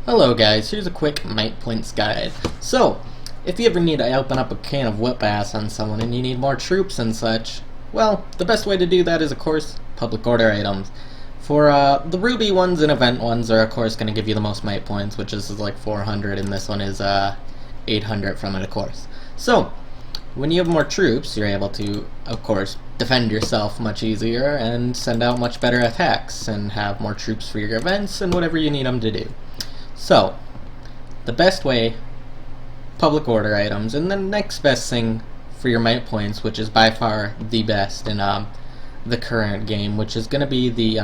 Hello guys, here's a quick might points guide. So, if you ever need to open up a can of whip ass on someone and you need more troops and such, well, the best way to do that is of course public order items. For the ruby ones and event ones are of course going to give you the most might points, which is like 400, and this one is 800 from it of course. So, when you have more troops, you're able to, of course, defend yourself much easier and send out much better attacks and have more troops for your events and whatever you need them to do. So, the best way, public order items, and the next best thing for your might points, which is by far the best in the current game, which is going to be the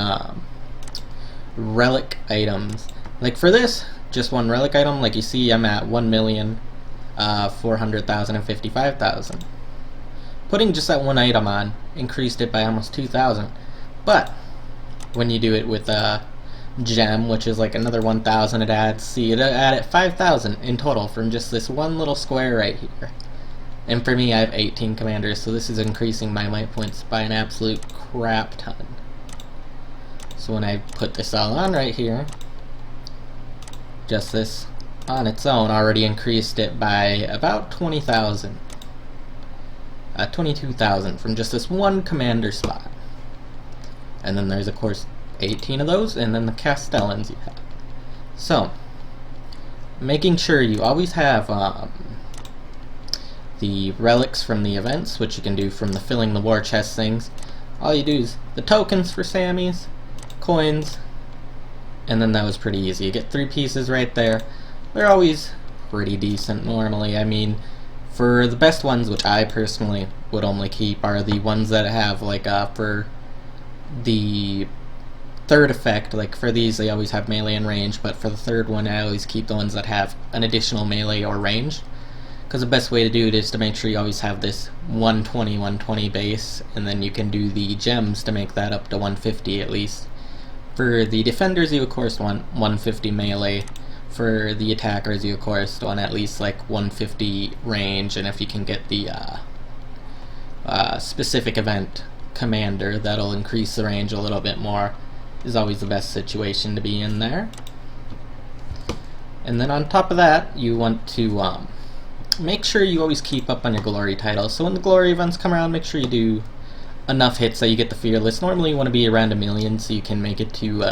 relic items. Like for this, just one relic item, like you see I'm at 1,400,000 and 55,000. Putting just that one item on increased it by almost 2,000. But when you do it with gem, which is like another 1,000 it adds, see it added 5,000 in total from just this one little square right here. And for me I have 18 commanders, so this is increasing my might points by an absolute crap ton. So when I put this all on right here, just this on its own already increased it by about 20,000. 22,000 from just this one commander spot. And then there's of course 18 of those, and then the Castellans you have. So, making sure you always have the relics from the events, which you can do from the filling the war chest things. All you do is the tokens for Sammys, coins, and then that was pretty easy. You get 3 pieces right there. They're always pretty decent normally. I mean, for the best ones, which I personally would only keep, are the ones that have like for the third effect. Like for these they always have melee and range, but for the third one I always keep the ones that have an additional melee or range, because the best way to do it is to make sure you always have this 120 base, and then you can do the gems to make that up to 150 at least. For the defenders you of course want 150 melee. For the attackers you of course want at least like 150 range, and if you can get the specific event commander, that'll increase the range a little bit more. Is always the best situation to be in there. And then on top of that, you want to make sure you always keep up on your glory titles. So when the glory events come around, make sure you do enough hits that you get the fearless. Normally you want to be around 1,000,000 so you can make it to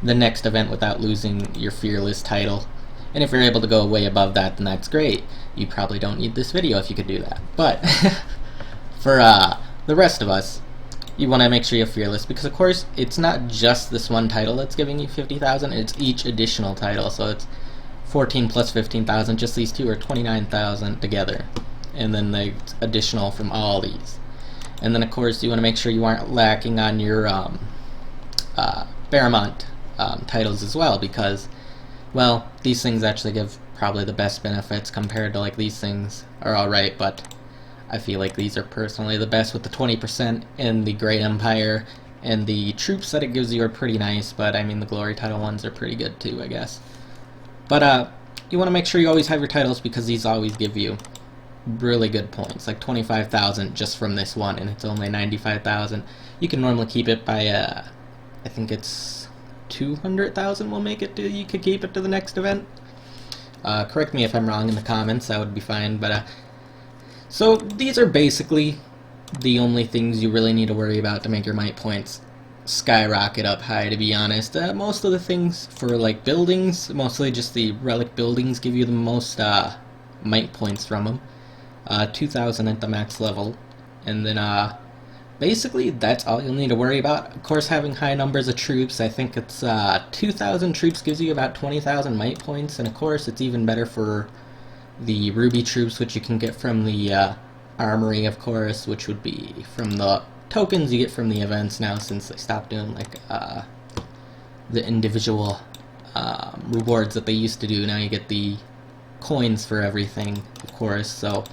the next event without losing your fearless title. And if you're able to go way above that, then that's great. You probably don't need this video if you could do that. But for the rest of us, you want to make sure you're fearless, because of course it's not just this one title that's giving you 50,000, it's each additional title. So it's 14 plus 15,000, just these two are 29,000 together, and then the additional from all these. And then of course you want to make sure you aren't lacking on your Fairmont titles as well, because, well, these things actually give probably the best benefits compared to, like, these things are alright, but I feel like these are personally the best with the 20% in the Great Empire, and the troops that it gives you are pretty nice, but I mean the glory title ones are pretty good too, I guess. But you want to make sure you always have your titles, because these always give you really good points, like 25,000 just from this one, and it's only 95,000. You can normally keep it by I think it's 200,000 will make it to, you could keep it to the next event. Correct me if I'm wrong in the comments, that would be fine. But so these are basically the only things you really need to worry about to make your might points skyrocket up high, to be honest. Most of the things for like buildings, mostly just the relic buildings, give you the most might points from them. 2,000 at the max level, and then basically that's all you'll need to worry about. Of course, having high numbers of troops, I think it's 2,000 troops gives you about 20,000 might points, and of course it's even better for the ruby troops, which you can get from the armory, of course, which would be from the tokens you get from the events now, since they stopped doing like the individual rewards that they used to do. Now you get the coins for everything, of course. So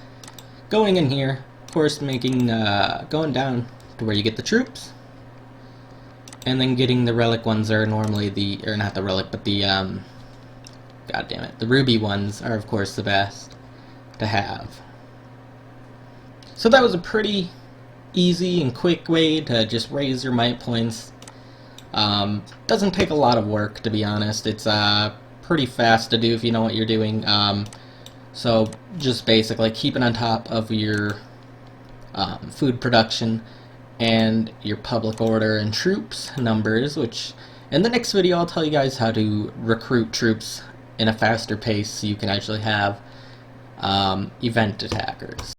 going in here, of course, making going down to where you get the troops, and then getting the relic ones are normally the, or not the relic, but the god damn it, the ruby ones are of course the best to have. So that was a pretty easy and quick way to just raise your might points. Doesn't take a lot of work, to be honest. It's pretty fast to do if you know what you're doing. So just basically keeping on top of your food production and your public order and troops numbers, which in the next video I'll tell you guys how to recruit troops in a faster pace so you can actually have event attackers.